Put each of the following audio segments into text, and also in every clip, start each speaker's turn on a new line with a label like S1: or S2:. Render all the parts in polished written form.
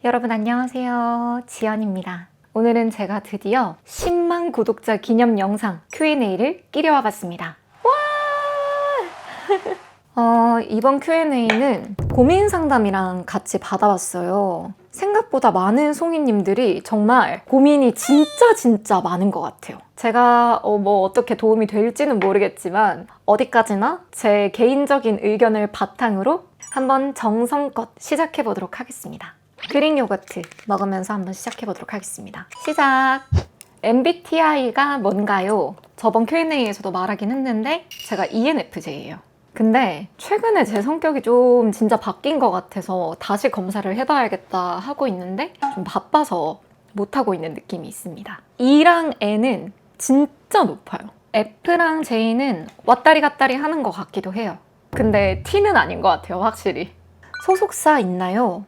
S1: 여러분 안녕하세요. 지연입니다. 오늘은 제가 드디어 10만 구독자 기념 영상 Q&A를 끼려와 봤습니다. 와! 이번 Q&A는 고민 상담이랑 같이 받아봤어요. 생각보다 많은 송이님들이 정말 고민이 진짜 많은 것 같아요. 제가 어떻게 도움이 될지는 모르겠지만 어디까지나 제 개인적인 의견을 바탕으로 한번 정성껏 시작해 보도록 하겠습니다. 그릭 요거트 먹으면서 한번 시작해 보도록 하겠습니다. 시작! MBTI가 뭔가요? 저번 Q&A에서도 말하긴 했는데 제가 ENFJ예요. 근데 최근에 제 성격이 좀 진짜 바뀐 것 같아서 다시 검사를 해봐야겠다 하고 있는데 좀 바빠서 못하고 있는 느낌이 있습니다. E랑 N은 진짜 높아요. F랑 J는 왔다리 갔다리 하는 것 같기도 해요. 근데 T는 아닌 것 같아요, 확실히. 소속사 있나요?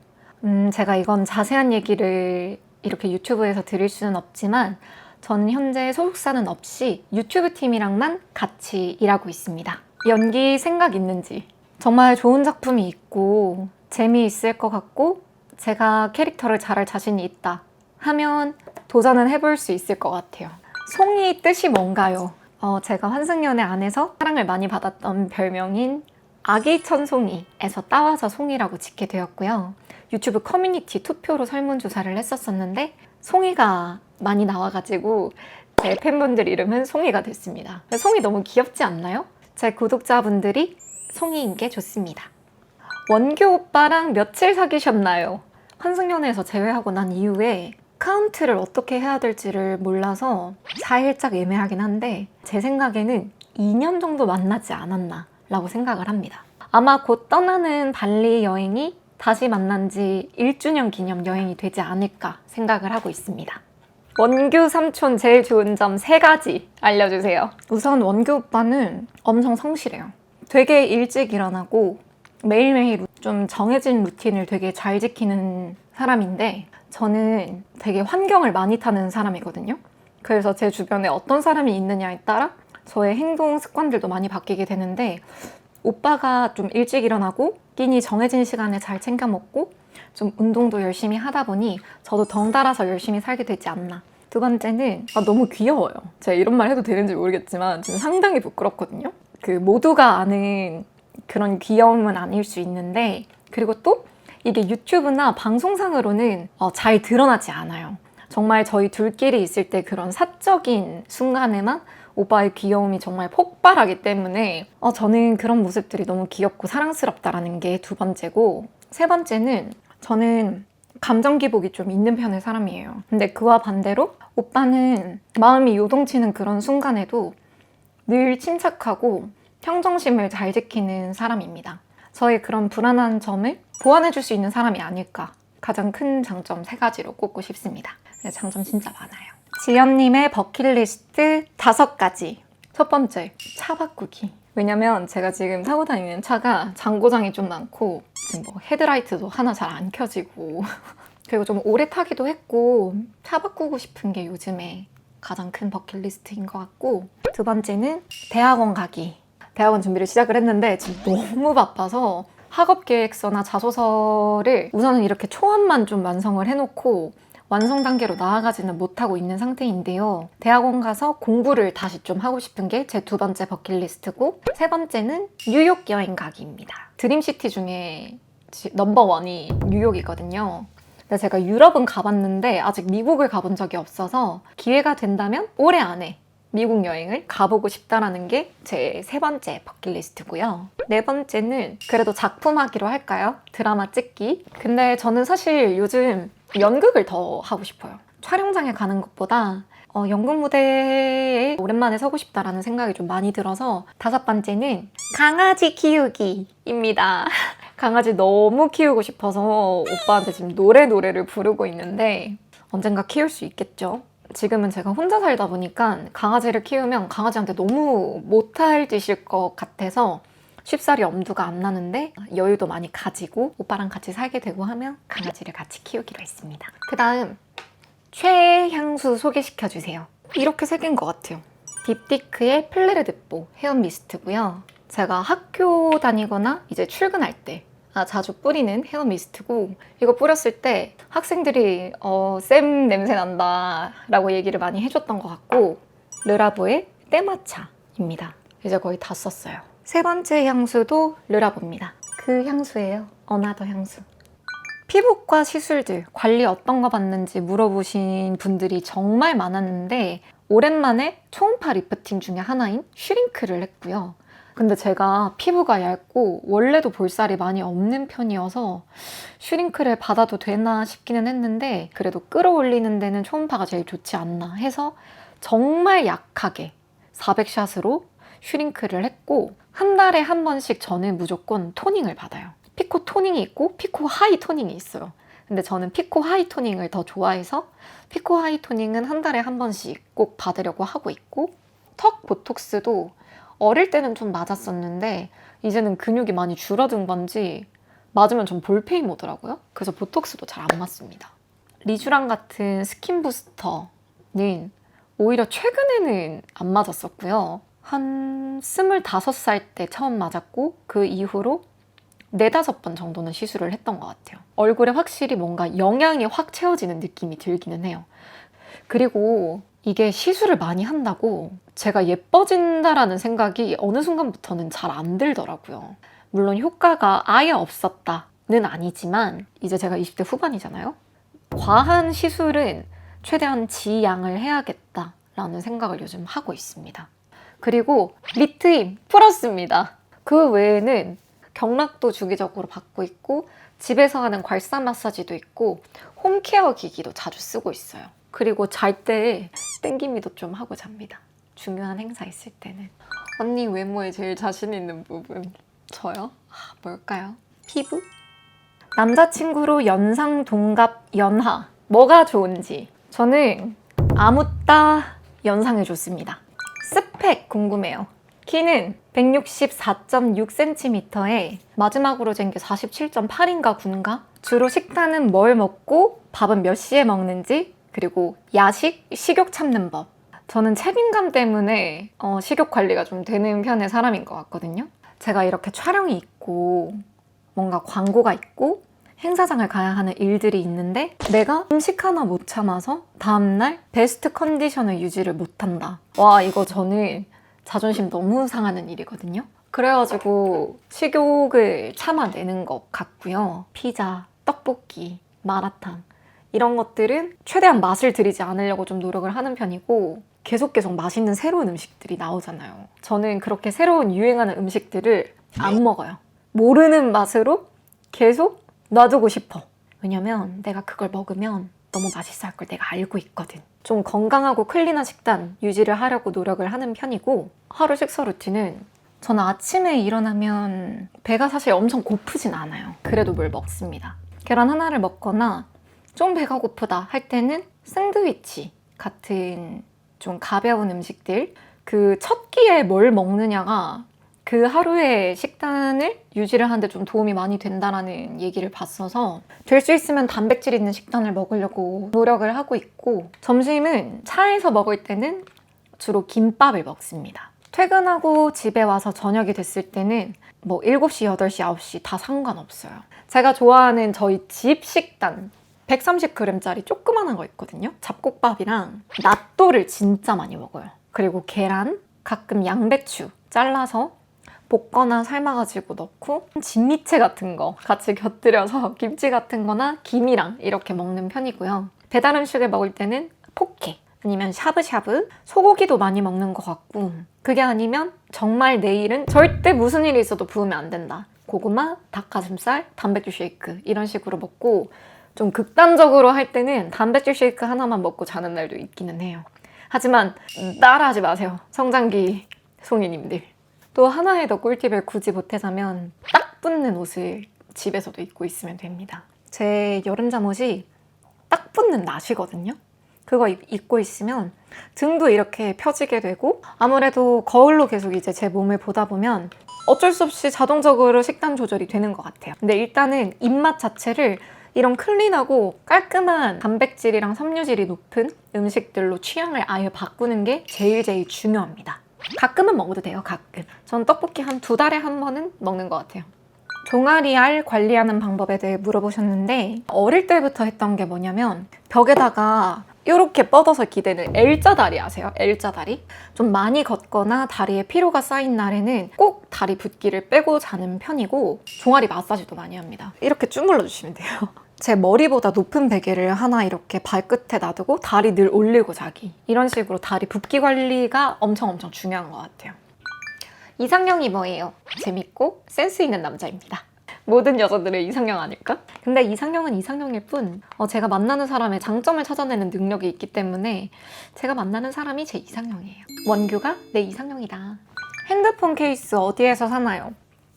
S1: 제가 이건 자세한 얘기를 이렇게 유튜브에서 드릴 수는 없지만 저는 현재 소속사는 없이 유튜브 팀이랑만 같이 일하고 있습니다. 연기 생각 있는지, 정말 좋은 작품이 있고 재미있을 것 같고 제가 캐릭터를 잘할 자신이 있다 하면 도전은 해볼 수 있을 것 같아요. 송이 뜻이 뭔가요? 제가 환승연애 안에서 사랑을 많이 받았던 별명인 아기 천송이에서 따와서 송이라고 짓게 되었고요. 유튜브 커뮤니티 투표로 설문조사를 했었었는데 송이가 많이 나와가지고 제 팬분들 이름은 송이가 됐습니다. 송이 너무 귀엽지 않나요? 제 구독자분들이 송이인 게 좋습니다. 원규 오빠랑 며칠 사귀셨나요? 환승연애에서 제외하고 난 이후에 카운트를 어떻게 해야 될지를 몰라서 살짝 애매하긴 한데 제 생각에는 2년 정도 만나지 않았나 라고 생각을 합니다. 아마 곧 떠나는 발리 여행이 다시 만난 지 1주년 기념 여행이 되지 않을까 생각을 하고 있습니다. 원규 삼촌 제일 좋은 점 3가지 알려주세요. 우선 원규 오빠는 엄청 성실해요. 되게 일찍 일어나고 매일매일 좀 정해진 루틴을 되게 잘 지키는 사람인데 저는 되게 환경을 많이 타는 사람이거든요. 그래서 제 주변에 어떤 사람이 있느냐에 따라 저의 행동 습관들도 많이 바뀌게 되는데 오빠가 좀 일찍 일어나고 끼니 정해진 시간에 잘 챙겨 먹고 좀 운동도 열심히 하다 보니 저도 덩달아서 열심히 살게 되지 않나. 두 번째는 너무 귀여워요. 제가 이런 말 해도 되는지 모르겠지만 지금 상당히 부끄럽거든요. 모두가 아는 그런 귀여움은 아닐 수 있는데 그리고 또 이게 유튜브나 방송상으로는 잘 드러나지 않아요. 정말 저희 둘끼리 있을 때 그런 사적인 순간에만 오빠의 귀여움이 정말 폭발하기 때문에 저는 그런 모습들이 너무 귀엽고 사랑스럽다라는 게 두 번째고 세 번째는 저는 감정 기복이 좀 있는 편의 사람이에요. 근데 그와 반대로 오빠는 마음이 요동치는 그런 순간에도 늘 침착하고 평정심을 잘 지키는 사람입니다. 저의 그런 불안한 점을 보완해줄 수 있는 사람이 아닐까. 가장 큰 장점 3가지로 꼽고 싶습니다. 장점 진짜 많아요. 지연님의 버킷리스트 5가지. 첫 번째, 차 바꾸기. 왜냐면 제가 지금 타고 다니는 차가 잔고장이 좀 많고 지금 헤드라이트도 하나 잘 안 켜지고 그리고 좀 오래 타기도 했고 차 바꾸고 싶은 게 요즘에 가장 큰 버킷리스트인 것 같고 두 번째는 대학원 가기. 대학원 준비를 시작을 했는데 지금 너무 바빠서 학업 계획서나 자소서를 우선은 이렇게 초안만 좀 완성을 해놓고 완성 단계로 나아가지는 못하고 있는 상태인데요. 대학원 가서 공부를 다시 좀 하고 싶은 게 제 2번째 버킷리스트고 세 번째는 뉴욕 여행 가기입니다. 드림시티 중에 넘버1이 뉴욕이거든요. 근데 제가 유럽은 가봤는데 아직 미국을 가본 적이 없어서 기회가 된다면 올해 안에 미국 여행을 가보고 싶다라는 게 제 3번째 버킷리스트고요. 4번째는 그래도 작품하기로 할까요? 드라마 찍기. 근데 저는 사실 요즘 연극을 더 하고 싶어요. 촬영장에 가는 것보다 연극 무대에 오랜만에 서고 싶다라는 생각이 좀 많이 들어서 5번째는 강아지 키우기입니다. 강아지 너무 키우고 싶어서 오빠한테 지금 노래를 부르고 있는데 언젠가 키울 수 있겠죠? 지금은 제가 혼자 살다 보니까 강아지를 키우면 강아지한테 너무 못할 짓일 것 같아서 쉽사리 엄두가 안 나는데 여유도 많이 가지고 오빠랑 같이 살게 되고 하면 강아지를 같이 키우기로 했습니다. 그 다음 최향수 소개시켜주세요. 이렇게 색인 것 같아요. 딥티크의 플레르 드뽀 헤어 미스트고요. 제가 학교 다니거나 이제 출근할 때 자주 뿌리는 헤어 미스트고, 이거 뿌렸을 때 학생들이 쌤 냄새 난다 라고 얘기를 많이 해줬던 것 같고, 르라보의 때마차입니다. 이제 거의 다 썼어요. 세 번째 향수도 르라보입니다. 그 향수예요. 어나더 향수. 피부과 시술들 관리 어떤 거 받는지 물어보신 분들이 정말 많았는데, 오랜만에 초음파 리프팅 중에 하나인 슈링크를 했고요. 근데 제가 피부가 얇고 원래도 볼살이 많이 없는 편이어서 슈링크를 받아도 되나 싶기는 했는데, 그래도 끌어올리는 데는 초음파가 제일 좋지 않나 해서 정말 약하게 400샷으로 슈링크를 했고, 한 달에 한 번씩 저는 무조건 토닝을 받아요. 피코 토닝이 있고 피코 하이 토닝이 있어요. 근데 저는 피코 하이 토닝을 더 좋아해서 피코 하이 토닝은 한 달에 한 번씩 꼭 받으려고 하고 있고, 턱 보톡스도 어릴 때는 좀 맞았었는데 이제는 근육이 많이 줄어든 건지 맞으면 좀 볼페인 오더라고요. 그래서 보톡스도 잘 안 맞습니다. 리쥬랑 같은 스킨 부스터는 오히려 최근에는 안 맞았었고요. 한 25살 때 처음 맞았고, 그 이후로 4-5번 정도는 시술을 했던 것 같아요. 얼굴에 확실히 뭔가 영양이 확 채워지는 느낌이 들기는 해요. 그리고 이게 시술을 많이 한다고 제가 예뻐진다라는 생각이 어느 순간부터는 잘 안 들더라고요. 물론 효과가 아예 없었다는 아니지만, 이제 제가 20대 후반이잖아요. 과한 시술은 최대한 지양을 해야겠다라는 생각을 요즘 하고 있습니다. 그리고 립트임 풀었습니다. 그 외에는 경락도 주기적으로 받고 있고, 집에서 하는 괄사 마사지도 있고, 홈케어 기기도 자주 쓰고 있어요. 그리고 잘 때 땡기미도 좀 하고 잡니다. 중요한 행사 있을 때는. 언니 외모에 제일 자신 있는 부분 저요? 뭘까요? 피부? 남자친구로 연상, 동갑, 연하 뭐가 좋은지. 저는 아무따 연상이 좋습니다. 스펙 궁금해요. 키는 164.6cm에 마지막으로 잰 게 47.8인가 9인가? 주로 식단은 뭘 먹고 밥은 몇 시에 먹는지, 그리고 야식, 식욕 참는 법. 저는 책임감 때문에 식욕 관리가 좀 되는 편의 사람인 것 같거든요. 제가 이렇게 촬영이 있고 뭔가 광고가 있고 행사장을 가야 하는 일들이 있는데, 내가 음식 하나 못 참아서 다음날 베스트 컨디션을 유지를 못한다. 와, 이거 저는 자존심 너무 상하는 일이거든요. 그래가지고 식욕을 참아내는 것 같고요. 피자, 떡볶이, 마라탕 이런 것들은 최대한 맛을 들이지 않으려고 좀 노력을 하는 편이고, 계속 맛있는 새로운 음식들이 나오잖아요. 저는 그렇게 새로운 유행하는 음식들을 안 먹어요. 모르는 맛으로 계속 놔두고 싶어. 왜냐면 내가 그걸 먹으면 너무 맛있어 할 걸 내가 알고 있거든. 좀 건강하고 클린한 식단 유지를 하려고 노력을 하는 편이고, 하루 식사 루틴은 저는 아침에 일어나면 배가 사실 엄청 고프진 않아요. 그래도 뭘 먹습니다. 계란 하나를 먹거나 좀 배가 고프다 할 때는 샌드위치 같은 좀 가벼운 음식들, 그 첫 끼에 뭘 먹느냐가 그 하루의 식단을 유지를 하는데 좀 도움이 많이 된다는 얘기를 봤어서 될 수 있으면 단백질 있는 식단을 먹으려고 노력을 하고 있고, 점심은 차에서 먹을 때는 주로 김밥을 먹습니다. 퇴근하고 집에 와서 저녁이 됐을 때는 뭐 7시, 8시, 9시 다 상관없어요. 제가 좋아하는 저희 집 식단 130g짜리 조그만한 거 있거든요. 잡곡밥이랑 낫또를 진짜 많이 먹어요. 그리고 계란, 가끔 양배추 잘라서 볶거나 삶아가지고 넣고, 진미채 같은 거 같이 곁들여서 김치 같은 거나 김이랑 이렇게 먹는 편이고요. 배달 음식을 먹을 때는 포케 아니면 샤브샤브, 소고기도 많이 먹는 것 같고, 그게 아니면 정말 내일은 절대 무슨 일이 있어도 부으면 안 된다. 고구마, 닭가슴살, 단백질 쉐이크 이런 식으로 먹고, 좀 극단적으로 할 때는 단백질 쉐이크 하나만 먹고 자는 날도 있기는 해요. 하지만 따라하지 마세요, 성장기 송이님들. 또 하나의 더 꿀팁을 굳이 보태자면 딱 붙는 옷을 집에서도 입고 있으면 됩니다. 제 여름 잠옷이 딱 붙는 나시거든요. 그거 입고 있으면 등도 이렇게 펴지게 되고, 아무래도 거울로 계속 이제 제 몸을 보다 보면 어쩔 수 없이 자동적으로 식단 조절이 되는 것 같아요. 근데 일단은 입맛 자체를 이런 클린하고 깔끔한 단백질이랑 섬유질이 높은 음식들로 취향을 아예 바꾸는 게 제일 중요합니다. 가끔은 먹어도 돼요, 가끔. 전 떡볶이 한 2달에 한 번은 먹는 것 같아요. 종아리 알 관리하는 방법에 대해 물어보셨는데 어릴 때부터 했던 게 뭐냐면 벽에다가 이렇게 뻗어서 기대는 L자 다리 아세요? L자 다리? 좀 많이 걷거나 다리에 피로가 쌓인 날에는 꼭 다리 붓기를 빼고 자는 편이고 종아리 마사지도 많이 합니다. 이렇게 쭉 눌러주시면 돼요. 제 머리보다 높은 베개를 하나 이렇게 발끝에 놔두고 다리 늘 올리고 자기. 이런 식으로 다리 붓기 관리가 엄청 중요한 것 같아요. 이상형이 뭐예요? 재밌고 센스 있는 남자입니다. 모든 여자들의 이상형 아닐까? 근데 이상형은 이상형일 뿐 제가 만나는 사람의 장점을 찾아내는 능력이 있기 때문에 제가 만나는 사람이 제 이상형이에요. 원규가 내 이상형이다. 핸드폰 케이스 어디에서 사나요?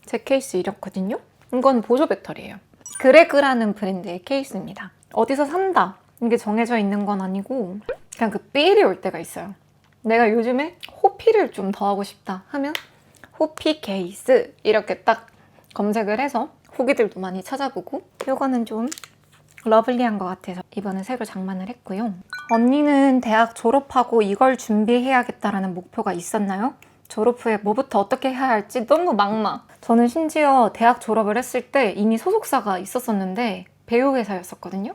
S1: 제 케이스 이렇거든요? 이건 보조 배터리예요. 그레그라는 브랜드의 케이스입니다. 어디서 산다 이게 정해져 있는 건 아니고 그냥 그 삘이 올 때가 있어요. 내가 요즘에 호피를 좀 더 하고 싶다 하면 호피 케이스 이렇게 딱 검색을 해서 후기들도 많이 찾아보고 이거는 좀 러블리한 것 같아서 이번에 새로 장만을 했고요. 언니는 대학 졸업하고 이걸 준비해야겠다라는 목표가 있었나요? 졸업 후에 뭐부터 어떻게 해야 할지 너무 막막. 저는 심지어 대학 졸업을 했을 때 이미 소속사가 있었었는데 배우회사였었거든요.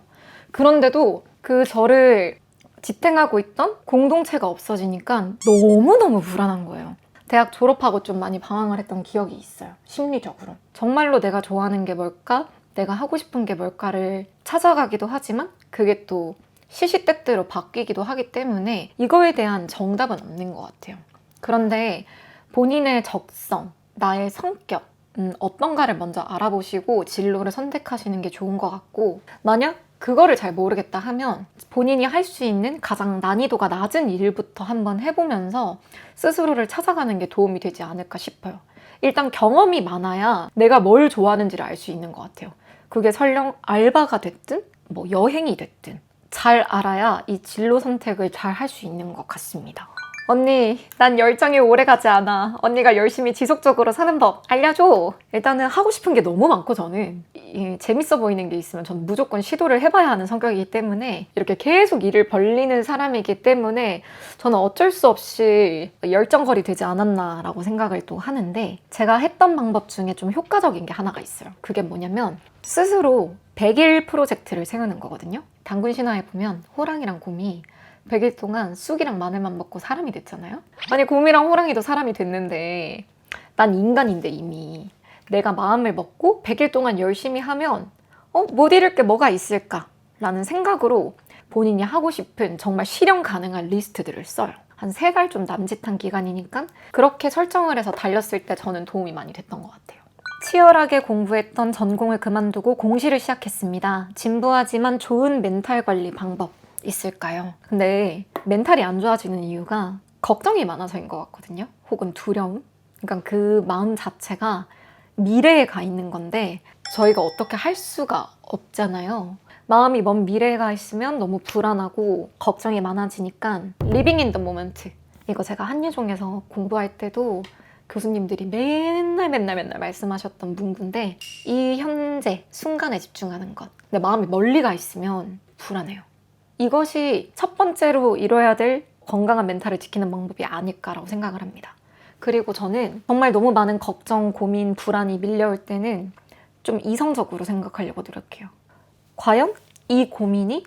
S1: 그런데도 그 저를 지탱하고 있던 공동체가 없어지니까 너무너무 불안한 거예요. 대학 졸업하고 좀 많이 방황을 했던 기억이 있어요. 심리적으로. 정말로 내가 좋아하는 게 뭘까? 내가 하고 싶은 게 뭘까를 찾아가기도 하지만 그게 또 시시때때로 바뀌기도 하기 때문에 이거에 대한 정답은 없는 것 같아요. 그런데 본인의 적성, 나의 성격, 어떤가를 먼저 알아보시고 진로를 선택하시는 게 좋은 것 같고 만약 그거를 잘 모르겠다 하면 본인이 할 수 있는 가장 난이도가 낮은 일부터 한번 해보면서 스스로를 찾아가는 게 도움이 되지 않을까 싶어요. 일단 경험이 많아야 내가 뭘 좋아하는지를 알 수 있는 것 같아요. 그게 설령 알바가 됐든 뭐 여행이 됐든 잘 알아야 이 진로 선택을 잘 할 수 있는 것 같습니다. 언니, 난 열정이 오래가지 않아. 언니가 열심히 지속적으로 사는 법 알려줘. 일단은 하고 싶은 게 너무 많고 저는 재밌어 보이는 게 있으면 전 무조건 시도를 해봐야 하는 성격이기 때문에 이렇게 계속 일을 벌리는 사람이기 때문에 저는 어쩔 수 없이 열정걸이 되지 않았나라고 생각을 또 하는데 제가 했던 방법 중에 좀 효과적인 게 하나가 있어요. 그게 뭐냐면 스스로 100일 프로젝트를 세우는 거거든요. 단군 신화에 보면 호랑이랑 곰이 100일 동안 쑥이랑 마늘만 먹고 사람이 됐잖아요. 아니 곰이랑 호랑이도 사람이 됐는데 난 인간인데 이미 내가 마음을 먹고 100일 동안 열심히 하면 못 잃을 게 뭐가 있을까? 라는 생각으로 본인이 하고 싶은 정말 실현 가능한 리스트들을 써요. 한 3달 좀 남짓한 기간이니까 그렇게 설정을 해서 달렸을 때 저는 도움이 많이 됐던 것 같아요. 치열하게 공부했던 전공을 그만두고 공시를 시작했습니다. 진부하지만 좋은 멘탈 관리 방법 있을까요? 근데 멘탈이 안 좋아지는 이유가 걱정이 많아서인 것 같거든요. 혹은 두려움. 그러니까 그 마음 자체가 미래에 가 있는 건데 저희가 어떻게 할 수가 없잖아요. 마음이 먼 미래에 가 있으면 너무 불안하고 걱정이 많아지니까 living in the moment. 이거 제가 한예종에서 공부할 때도 교수님들이 맨날 말씀하셨던 문구인데 이 현재 순간에 집중하는 것. 내 마음이 멀리 가 있으면 불안해요. 이것이 첫 번째로 이뤄야 될 건강한 멘탈을 지키는 방법이 아닐까라고 생각을 합니다. 그리고 저는 정말 너무 많은 걱정, 고민, 불안이 밀려올 때는 좀 이성적으로 생각하려고 노력해요. 과연 이 고민이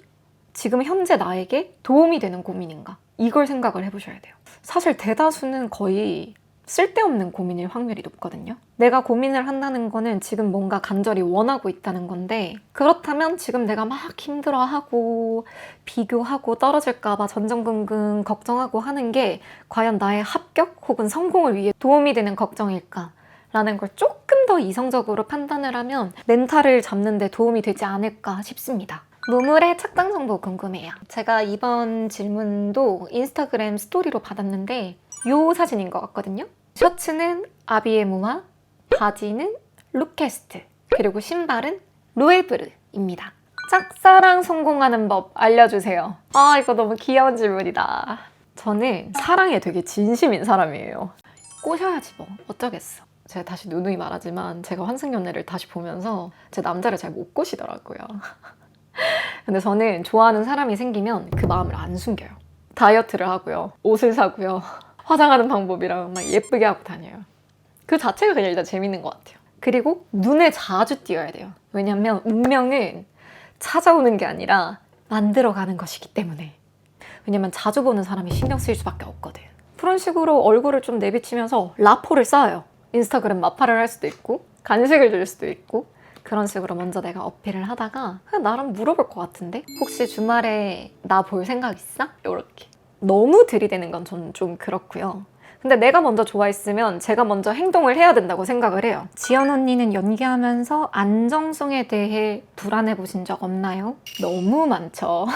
S1: 지금 현재 나에게 도움이 되는 고민인가? 이걸 생각을 해보셔야 돼요. 사실 대다수는 거의 쓸데없는 고민일 확률이 높거든요. 내가 고민을 한다는 거는 지금 뭔가 간절히 원하고 있다는 건데 그렇다면 지금 내가 막 힘들어하고 비교하고 떨어질까봐 전전긍긍 걱정하고 하는 게 과연 나의 합격 혹은 성공을 위해 도움이 되는 걱정일까? 라는 걸 조금 더 이성적으로 판단을 하면 멘탈을 잡는 데 도움이 되지 않을까 싶습니다. 무물의 착장 정보 궁금해요. 제가 이번 질문도 인스타그램 스토리로 받았는데 이 사진인 것 같거든요. 셔츠는 아비에무와 바지는 루캐스트 그리고 신발은 루에브르입니다. 짝사랑 성공하는 법 알려주세요. 아 이거 너무 귀여운 질문이다. 저는 사랑에 되게 진심인 사람이에요. 꼬셔야지 뭐 어쩌겠어. 제가 다시 누누이 말하지만 제가 환승연애를 다시 보면서 제 남자를 잘 못 꼬시더라고요. 근데 저는 좋아하는 사람이 생기면 그 마음을 안 숨겨요. 다이어트를 하고요. 옷을 사고요. 화장하는 방법이랑 막 예쁘게 하고 다녀요. 그 자체가 그냥 일단 재밌는 것 같아요. 그리고 눈에 자주 띄어야 돼요. 왜냐면 운명은 찾아오는 게 아니라 만들어가는 것이기 때문에. 왜냐면 자주 보는 사람이 신경 쓰일 수밖에 없거든. 그런 식으로 얼굴을 좀 내비치면서 라포를 쌓아요. 인스타그램 마파를 할 수도 있고 간식을 줄 수도 있고 그런 식으로 먼저 내가 어필을 하다가 그냥 나랑 물어볼 것 같은데? 혹시 주말에 나 볼 생각 있어? 이렇게. 너무 들이대는 건 저는 좀 그렇고요. 근데 내가 먼저 좋아했으면 제가 먼저 행동을 해야 된다고 생각을 해요. 지연 언니는 연기하면서 안정성에 대해 불안해 보신 적 없나요? 너무 많죠.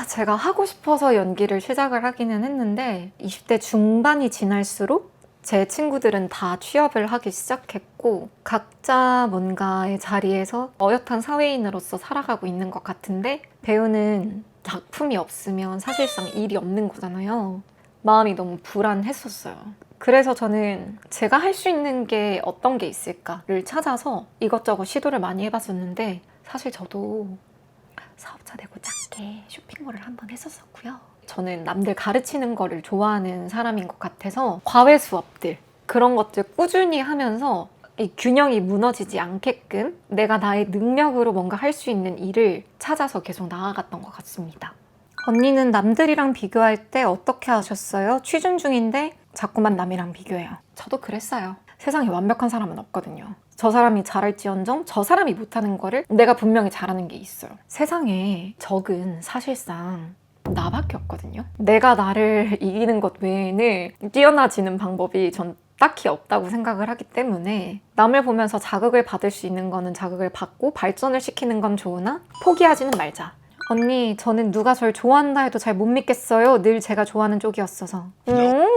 S1: 제가 하고 싶어서 연기를 시작을 하기는 했는데 20대 중반이 지날수록 제 친구들은 다 취업을 하기 시작했고 각자 뭔가의 자리에서 어엿한 사회인으로서 살아가고 있는 것 같은데 배우는 작품이 없으면 사실상 일이 없는 거잖아요. 마음이 너무 불안했었어요. 그래서 저는 제가 할 수 있는 게 어떤 게 있을까를 찾아서 이것저것 시도를 많이 해봤었는데 사실 저도 사업자 되고 작게 쇼핑몰을 한번 했었고요. 저는 남들 가르치는 거를 좋아하는 사람인 것 같아서 과외 수업들 그런 것들 꾸준히 하면서 이 균형이 무너지지 않게끔 내가 나의 능력으로 뭔가 할 수 있는 일을 찾아서 계속 나아갔던 것 같습니다. 언니는 남들이랑 비교할 때 어떻게 하셨어요? 취준 중인데 자꾸만 남이랑 비교해요. 저도 그랬어요. 세상에 완벽한 사람은 없거든요. 저 사람이 잘할지언정 저 사람이 못하는 거를 내가 분명히 잘하는 게 있어요. 세상에 적은 사실상 나밖에 없거든요. 내가 나를 이기는 것 외에는 뛰어나지는 방법이 전 딱히 없다고 생각을 하기 때문에 남을 보면서 자극을 받을 수 있는 거는 자극을 받고 발전을 시키는 건 좋으나 포기하지는 말자. 언니, 저는 누가 절 좋아한다 해도 잘 못 믿겠어요. 늘 제가 좋아하는 쪽이었어서.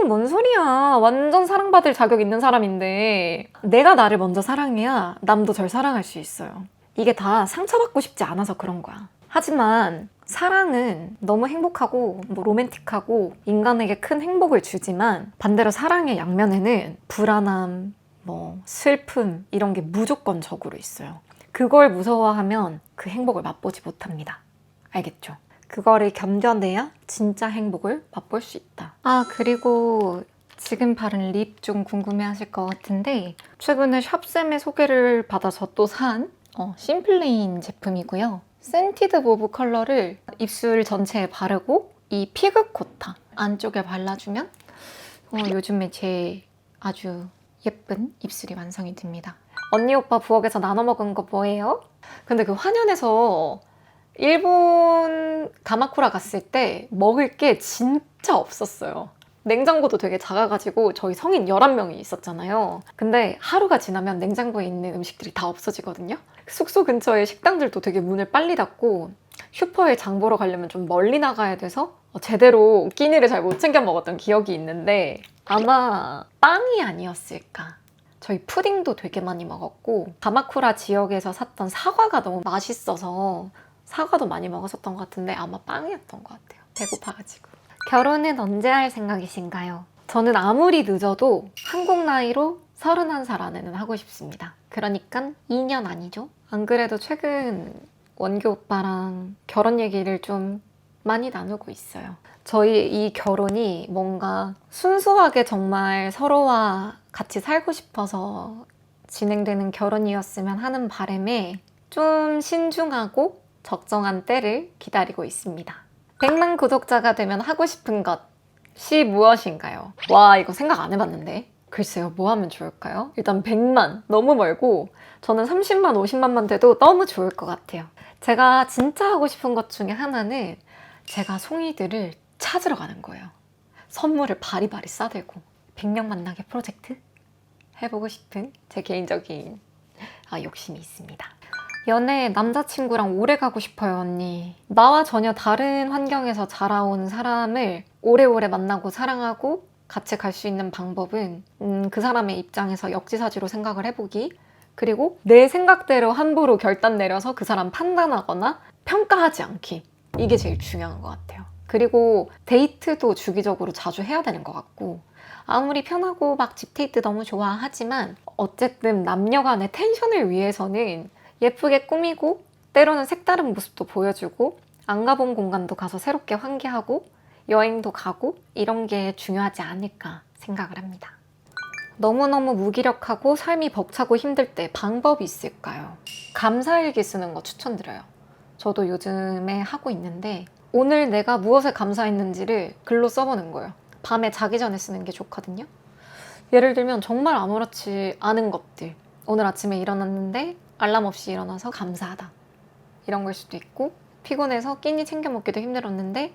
S1: 뭔 소리야. 완전 사랑받을 자격 있는 사람인데 내가 나를 먼저 사랑해야 남도 절 사랑할 수 있어요. 이게 다 상처받고 싶지 않아서 그런 거야. 하지만 사랑은 너무 행복하고 로맨틱하고 인간에게 큰 행복을 주지만 반대로 사랑의 양면에는 불안함, 슬픔 이런 게 무조건적으로 있어요. 그걸 무서워하면 그 행복을 맛보지 못합니다. 알겠죠? 그거를 견뎌내야 진짜 행복을 맛볼 수 있다. 그리고 지금 바른 립 좀 궁금해하실 것 같은데 최근에 샵쌤의 소개를 받아서 또 산 심플레인 제품이고요. 센티드 모브 컬러를 입술 전체에 바르고 이 피그 코타 안쪽에 발라주면 요즘에 제 아주 예쁜 입술이 완성이 됩니다. 언니 오빠 부엌에서 나눠 먹은 거 뭐예요? 근데 그 화년에서 일본 가마쿠라 갔을 때 먹을 게 진짜 없었어요. 냉장고도 되게 작아가지고 저희 성인 11명이 있었잖아요. 근데 하루가 지나면 냉장고에 있는 음식들이 다 없어지거든요. 숙소 근처에 식당들도 되게 문을 빨리 닫고 슈퍼에 장 보러 가려면 좀 멀리 나가야 돼서 제대로 끼니를 잘 못 챙겨 먹었던 기억이 있는데 아마 빵이 아니었을까. 저희 푸딩도 되게 많이 먹었고 가마쿠라 지역에서 샀던 사과가 너무 맛있어서 사과도 많이 먹었었던 것 같은데 아마 빵이었던 것 같아요. 배고파가지고. 결혼은 언제 할 생각이신가요? 저는 아무리 늦어도 한국 나이로 31살 안에는 하고 싶습니다. 그러니까 2년 아니죠? 안 그래도 최근 원규 오빠랑 결혼 얘기를 좀 많이 나누고 있어요. 저희 이 결혼이 뭔가 순수하게 정말 서로와 같이 살고 싶어서 진행되는 결혼이었으면 하는 바람에 좀 신중하고 적정한 때를 기다리고 있습니다. 100만 구독자가 되면 하고 싶은 것이 무엇인가요? 와, 이거 생각 안 해봤는데. 글쎄요, 뭐 하면 좋을까요? 일단 100만 너무 멀고 저는 30만, 50만만 돼도 너무 좋을 것 같아요. 제가 진짜 하고 싶은 것 중에 하나는 제가 송이들을 찾으러 가는 거예요. 선물을 바리바리 싸들고 100명 만나게 프로젝트 해보고 싶은 제 개인적인 욕심이 있습니다. 연애 남자친구랑 오래 가고 싶어요, 언니. 나와 전혀 다른 환경에서 자라온 사람을 오래오래 만나고 사랑하고 같이 갈 수 있는 방법은 그 사람의 입장에서 역지사지로 생각을 해보기, 그리고 내 생각대로 함부로 결단 내려서 그 사람 판단하거나 평가하지 않기. 이게 제일 중요한 것 같아요. 그리고 데이트도 주기적으로 자주 해야 되는 것 같고, 아무리 편하고 막 집데이트 너무 좋아하지만 어쨌든 남녀 간의 텐션을 위해서는 예쁘게 꾸미고 때로는 색다른 모습도 보여주고 안 가본 공간도 가서 새롭게 환기하고 여행도 가고 이런 게 중요하지 않을까 생각을 합니다. 너무너무 무기력하고 삶이 벅차고 힘들 때 방법이 있을까요? 감사일기 쓰는 거 추천드려요. 저도 요즘에 하고 있는데 오늘 내가 무엇에 감사했는지를 글로 써보는 거예요. 밤에 자기 전에 쓰는 게 좋거든요. 예를 들면 정말 아무렇지 않은 것들. 오늘 아침에 일어났는데 알람 없이 일어나서 감사하다. 이런 걸 수도 있고, 피곤해서 끼니 챙겨 먹기도 힘들었는데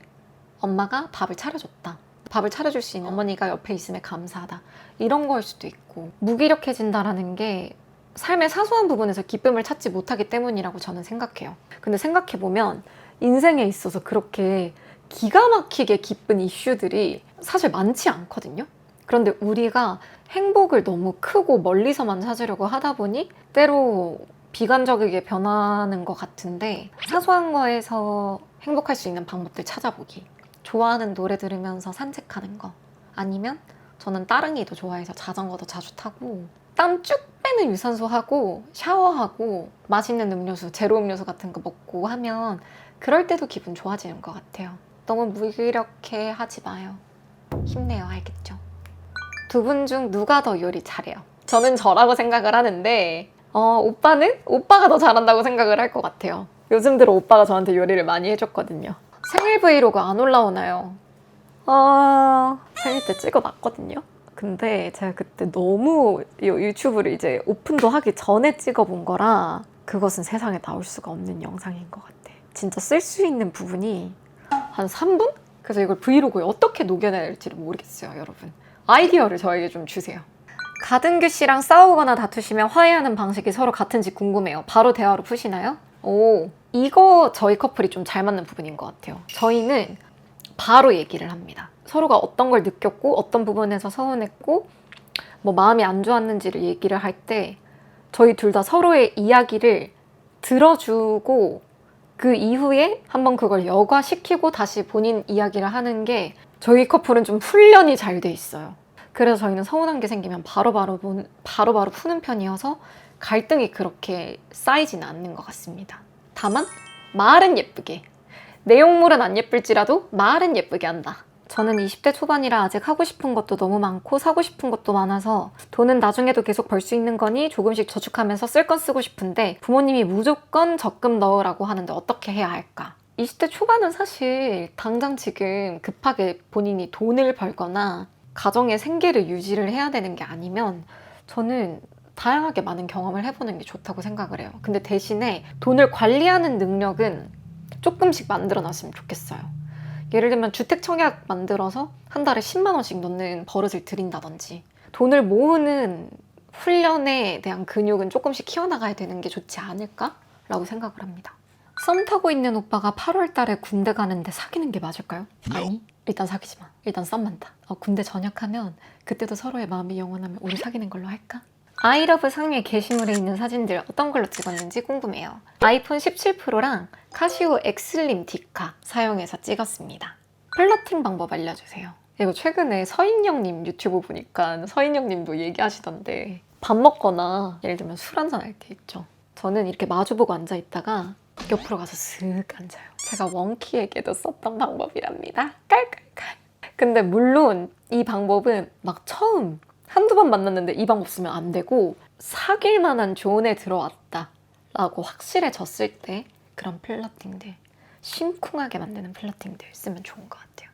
S1: 엄마가 밥을 차려줬다. 밥을 차려줄 수 있는 어머니가 옆에 있음에 감사하다. 이런 거일 수도 있고, 무기력해진다라는 게 삶의 사소한 부분에서 기쁨을 찾지 못하기 때문이라고 저는 생각해요. 근데 생각해보면 인생에 있어서 그렇게 기가 막히게 기쁜 이슈들이 사실 많지 않거든요. 그런데 우리가 행복을 너무 크고 멀리서만 찾으려고 하다 보니 때로 비관적이게 변하는 것 같은데, 사소한 거에서 행복할 수 있는 방법들 찾아보기, 좋아하는 노래 들으면서 산책하는 거, 아니면 저는 따릉이도 좋아해서 자전거도 자주 타고, 땀 쭉 빼는 유산소 하고 샤워하고 맛있는 음료수, 제로 음료수 같은 거 먹고 하면 그럴 때도 기분 좋아지는 것 같아요. 너무 무기력해 하지 마요. 힘내요. 알겠죠? 두 분 중 누가 더 요리 잘해요? 저는 저라고 생각을 하는데 오빠는 오빠가 더 잘한다고 생각을 할 것 같아요. 요즘 들어 오빠가 저한테 요리를 많이 해줬거든요. 생일 브이로그 안 올라오나요? 생일 때 찍어놨거든요. 근데 제가 그때 너무 유튜브를 이제 오픈도 하기 전에 찍어본 거라 그것은 세상에 나올 수가 없는 영상인 것 같아. 진짜 쓸 수 있는 부분이 한 3분? 그래서 이걸 브이로그에 어떻게 녹여내야 할지를 모르겠어요, 여러분. 아이디어를 저에게 좀 주세요. 가등규 씨랑 싸우거나 다투시면 화해하는 방식이 서로 같은지 궁금해요. 바로 대화로 푸시나요? 오, 이거 저희 커플이 좀 잘 맞는 부분인 것 같아요. 저희는 바로 얘기를 합니다. 서로가 어떤 걸 느꼈고 어떤 부분에서 서운했고 뭐 마음이 안 좋았는지를 얘기를 할 때 저희 둘 다 서로의 이야기를 들어주고 그 이후에 한번 그걸 여과시키고 다시 본인 이야기를 하는 게 저희 커플은 좀 훈련이 잘 돼 있어요. 그래서 저희는 서운한 게 생기면 바로바로 푸는 편이어서 갈등이 그렇게 쌓이지는 않는 것 같습니다. 다만 말은 예쁘게, 내용물은 안 예쁠지라도 말은 예쁘게 한다. 저는 20대 초반이라 아직 하고 싶은 것도 너무 많고 사고 싶은 것도 많아서 돈은 나중에도 계속 벌 수 있는 거니 조금씩 저축하면서 쓸 건 쓰고 싶은데 부모님이 무조건 적금 넣으라고 하는데 어떻게 해야 할까? 20대 초반은 사실 당장 지금 급하게 본인이 돈을 벌거나 가정의 생계를 유지를 해야 되는 게 아니면 저는 다양하게 많은 경험을 해보는 게 좋다고 생각을 해요. 근데 대신에 돈을 관리하는 능력은 조금씩 만들어 놨으면 좋겠어요. 예를 들면 주택 청약 만들어서 한 달에 10만 원씩 넣는 버릇을 들인다든지, 돈을 모으는 훈련에 대한 근육은 조금씩 키워나가야 되는 게 좋지 않을까라고 생각을 합니다. 썸 타고 있는 오빠가 8월 달에 군대 가는데 사귀는 게 맞을까요? 아니, 일단 사귀지 마. 일단 썸만 타. 군대 전역하면 그때도 서로의 마음이 영원하면 우리 사귀는 걸로 할까? 아이러브 상위의 게시물에 있는 사진들 어떤 걸로 찍었는지 궁금해요. 아이폰 17 프로랑 카시오 엑슬림 디카 사용해서 찍었습니다. 플러팅 방법 알려주세요. 이거 최근에 서인영님 유튜브 보니까 서인영님도 얘기하시던데, 밥 먹거나 예를 들면 술 한잔 할 때 있죠. 저는 이렇게 마주보고 앉아있다가 옆으로 가서 슥 앉아요. 제가 원키에게도 썼던 방법이랍니다. 깔깔깔. 근데 물론 이 방법은 막 처음 한두 번 만났는데 이 방법 쓰면 안 되고, 사귈 만한 존에 들어왔다 라고 확실해졌을 때 그런 플러팅들, 심쿵하게 만드는 플러팅들 쓰면 좋은 것 같아요.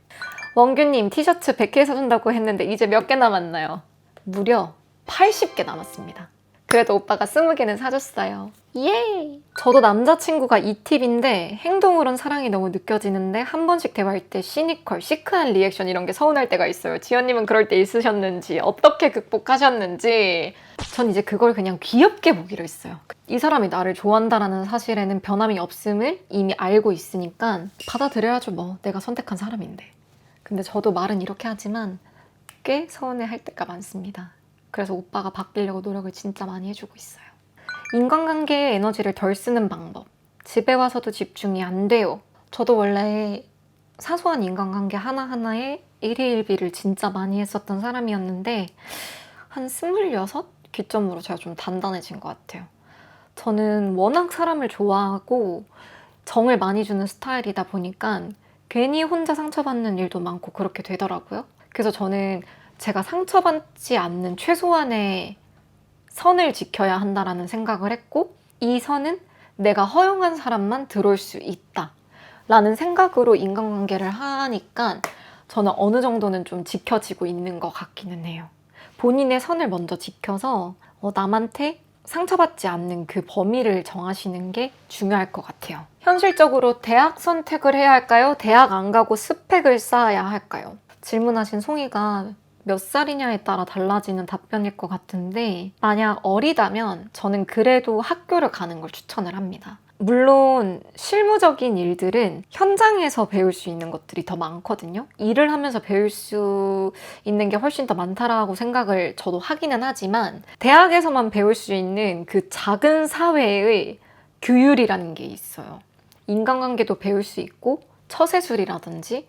S1: 원규님, 티셔츠 100개 사준다고 했는데 이제 몇 개 남았나요? 무려 80개 남았습니다. 그래도 오빠가 20개는 사줬어요. 예! 저도 남자친구가 이 팁인데 행동으론 사랑이 너무 느껴지는데 한 번씩 대화할 때 시니컬, 시크한 리액션 이런 게 서운할 때가 있어요. 지연님은 그럴 때 있으셨는지, 어떻게 극복하셨는지. 전 이제 그걸 그냥 귀엽게 보기로 했어요. 이 사람이 나를 좋아한다는 사실에는 변함이 없음을 이미 알고 있으니까 받아들여야죠 뭐. 내가 선택한 사람인데. 근데 저도 말은 이렇게 하지만 꽤 서운해할 때가 많습니다. 그래서 오빠가 바뀌려고 노력을 진짜 많이 해주고 있어요. 인간관계에 에너지를 덜 쓰는 방법. 집에 와서도 집중이 안 돼요. 저도 원래 사소한 인간관계 하나하나에 일희일비를 진짜 많이 했었던 사람이었는데 한 26 기점으로 제가 좀 단단해진 것 같아요. 저는 워낙 사람을 좋아하고 정을 많이 주는 스타일이다 보니까 괜히 혼자 상처받는 일도 많고 그렇게 되더라고요. 그래서 저는 제가 상처받지 않는 최소한의 선을 지켜야 한다라는 생각을 했고, 이 선은 내가 허용한 사람만 들어올 수 있다 라는 생각으로 인간관계를 하니까 저는 어느 정도는 좀 지켜지고 있는 것 같기는 해요. 본인의 선을 먼저 지켜서 남한테 상처받지 않는 그 범위를 정하시는 게 중요할 것 같아요. 현실적으로 대학 선택을 해야 할까요? 대학 안 가고 스펙을 쌓아야 할까요? 질문하신 송이가 몇 살이냐에 따라 달라지는 답변일 것 같은데, 만약 어리다면 저는 그래도 학교를 가는 걸 추천을 합니다. 물론 실무적인 일들은 현장에서 배울 수 있는 것들이 더 많거든요. 일을 하면서 배울 수 있는 게 훨씬 더 많다라고 생각을 저도 하기는 하지만, 대학에서만 배울 수 있는 그 작은 사회의 규율이라는 게 있어요. 인간관계도 배울 수 있고, 처세술이라든지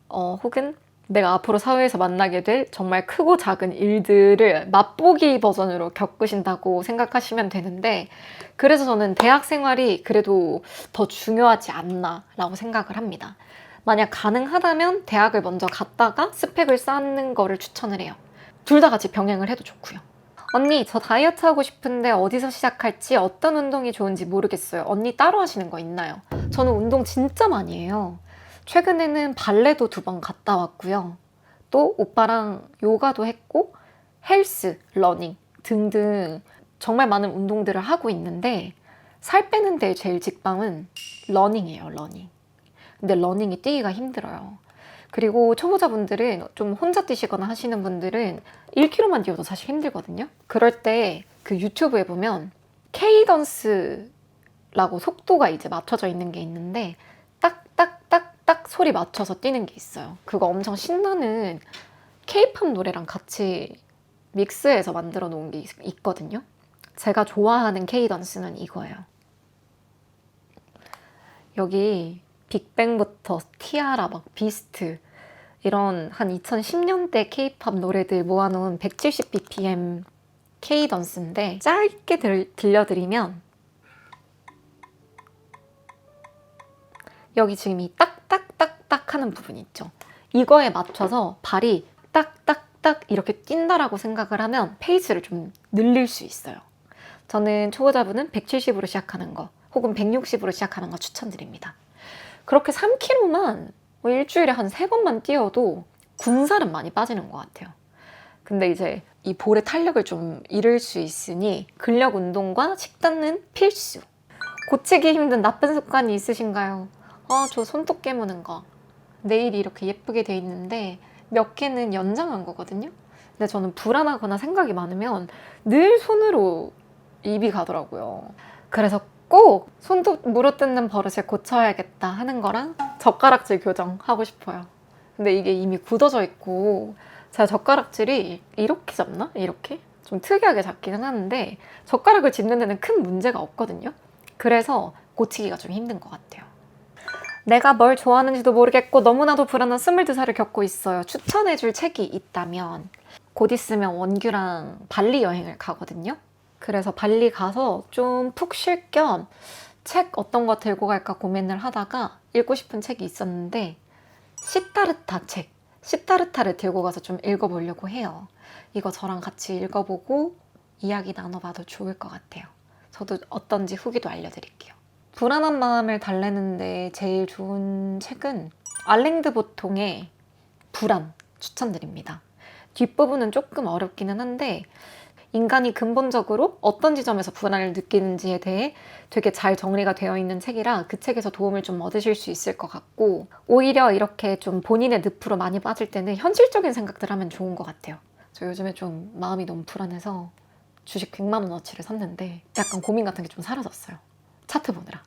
S1: 혹은 내가 앞으로 사회에서 만나게 될 정말 크고 작은 일들을 맛보기 버전으로 겪으신다고 생각하시면 되는데, 그래서 저는 대학 생활이 그래도 더 중요하지 않나 라고 생각을 합니다. 만약 가능하다면 대학을 먼저 갔다가 스펙을 쌓는 거를 추천을 해요. 둘 다 같이 병행을 해도 좋고요. 언니, 저 다이어트 하고 싶은데 어디서 시작할지, 어떤 운동이 좋은지 모르겠어요. 언니 따로 하시는 거 있나요? 저는 운동 진짜 많이 해요. 최근에는 발레도 2번 갔다 왔고요. 또 오빠랑 요가도 했고, 헬스, 러닝 등등 정말 많은 운동들을 하고 있는데, 살 빼는 데 제일 직방은 러닝이에요, 러닝. 근데 러닝이 뛰기가 힘들어요. 그리고 초보자분들은, 좀 혼자 뛰시거나 하시는 분들은 1km만 뛰어도 사실 힘들거든요. 그럴 때 그 유튜브에 보면 케이던스라고 속도가 이제 맞춰져 있는 게 있는데, 딱 소리 맞춰서 뛰는 게 있어요. 그거 엄청 신나는 케이팝 노래랑 같이 믹스해서 만들어 놓은 게 있거든요. 제가 좋아하는 케이던스는 이거예요. 여기 빅뱅부터 티아라, 막 비스트, 이런 한 2010년대 케이팝 노래들 모아놓은 170bpm 케이던스인데, 짧게 들려드리면 여기 지금 이 딱딱딱딱 하는 부분 있죠. 이거에 맞춰서 발이 딱딱딱 이렇게 뛴다라고 생각을 하면 페이스를 좀 늘릴 수 있어요. 저는 초보자분은 170으로 시작하는 거 혹은 160으로 시작하는 거 추천드립니다. 그렇게 3km만 일주일에 한 3번만 뛰어도 군살은 많이 빠지는 것 같아요. 근데 이제 이 볼의 탄력을 좀 잃을 수 있으니 근력 운동과 식단은 필수. 고치기 힘든 나쁜 습관이 있으신가요? 저 손톱 깨무는 거. 네일이 이렇게 예쁘게 돼 있는데 몇 개는 연장한 거거든요. 근데 저는 불안하거나 생각이 많으면 늘 손으로 입이 가더라고요. 그래서 꼭 손톱 물어뜯는 버릇을 고쳐야겠다 하는 거랑 젓가락질 교정하고 싶어요. 근데 이게 이미 굳어져 있고, 제가 젓가락질이 이렇게 잡나? 이렇게? 좀 특이하게 잡기는 하는데 젓가락을 짚는 데는 큰 문제가 없거든요. 그래서 고치기가 좀 힘든 것 같아요. 내가 뭘 좋아하는지도 모르겠고 너무나도 불안한 22살을 겪고 있어요. 추천해줄 책이 있다면, 곧 있으면 원규랑 발리 여행을 가거든요. 그래서 발리 가서 좀 푹 쉴 겸 책 어떤 거 들고 갈까 고민을 하다가 읽고 싶은 책이 있었는데, 시타르타 책, 시타르타를 들고 가서 좀 읽어보려고 해요. 이거 저랑 같이 읽어보고 이야기 나눠봐도 좋을 것 같아요. 저도 어떤지 후기도 알려드릴게요. 불안한 마음을 달래는데 제일 좋은 책은 알랭 드 보통의 불안 추천드립니다. 뒷부분은 조금 어렵기는 한데, 인간이 근본적으로 어떤 지점에서 불안을 느끼는지에 대해 되게 잘 정리가 되어 있는 책이라 그 책에서 도움을 좀 얻으실 수 있을 것 같고, 오히려 이렇게 좀 본인의 늪으로 많이 빠질 때는 현실적인 생각들 하면 좋은 것 같아요. 저 요즘에 좀 마음이 너무 불안해서 주식 100만 원어치를 샀는데 약간 고민 같은 게 좀 사라졌어요. 차트 보느라.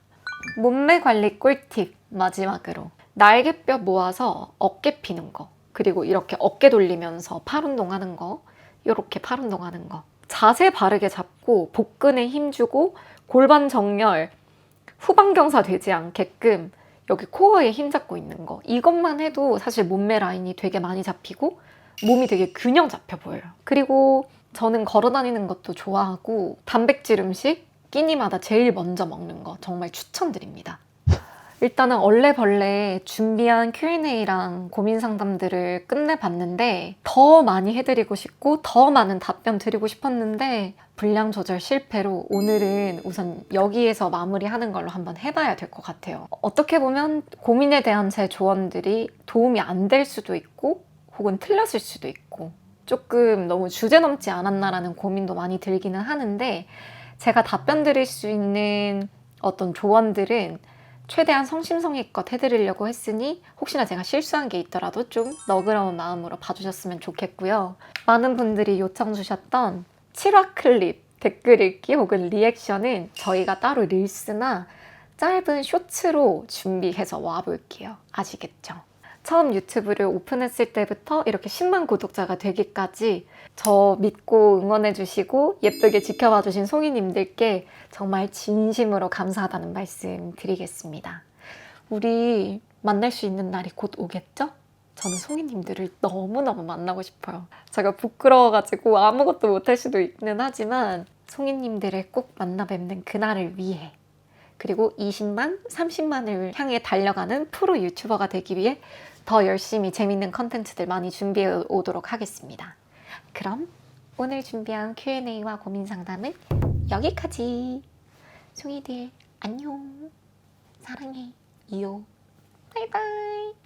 S1: 몸매 관리 꿀팁 마지막으로, 날개뼈 모아서 어깨 피는 거, 그리고 이렇게 어깨 돌리면서 팔 운동하는 거, 이렇게 팔 운동하는 거, 자세 바르게 잡고 복근에 힘주고 골반 정렬, 후방경사 되지 않게끔 여기 코어에 힘 잡고 있는 거, 이것만 해도 사실 몸매 라인이 되게 많이 잡히고 몸이 되게 균형 잡혀 보여요. 그리고 저는 걸어 다니는 것도 좋아하고 단백질 음식 끼니마다 제일 먼저 먹는 거 정말 추천드립니다. 일단은 얼레벌레 준비한 Q&A랑 고민 상담들을 끝내봤는데 더 많이 해드리고 싶고 더 많은 답변 드리고 싶었는데 분량 조절 실패로 오늘은 우선 여기에서 마무리하는 걸로 한번 해봐야 될 것 같아요. 어떻게 보면 고민에 대한 제 조언들이 도움이 안 될 수도 있고 혹은 틀렸을 수도 있고 조금 너무 주제 넘지 않았나라는 고민도 많이 들기는 하는데 제가 답변 드릴 수 있는 어떤 조언들은 최대한 성심성의껏 해드리려고 했으니 혹시나 제가 실수한 게 있더라도 좀 너그러운 마음으로 봐주셨으면 좋겠고요. 많은 분들이 요청 주셨던 7화 클립 댓글 읽기 혹은 리액션은 저희가 따로 릴스나 짧은 쇼츠로 준비해서 와볼게요. 아시겠죠? 처음 유튜브를 오픈했을 때부터 이렇게 10만 구독자가 되기까지 저 믿고 응원해주시고 예쁘게 지켜봐주신 송이님들께 정말 진심으로 감사하다는 말씀 드리겠습니다. 우리 만날 수 있는 날이 곧 오겠죠? 저는 송이님들을 너무너무 만나고 싶어요. 제가 부끄러워가지고 아무것도 못할 수도 있는 하지만 송이님들을 꼭 만나 뵙는 그날을 위해 그리고 20만, 30만을 향해 달려가는 프로 유튜버가 되기 위해 더 열심히 재밌는 컨텐츠들 많이 준비해 오도록 하겠습니다. 그럼 오늘 준비한 Q&A와 고민 상담은 여기까지. 송이들 안녕. 사랑해. 이요. 바이바이.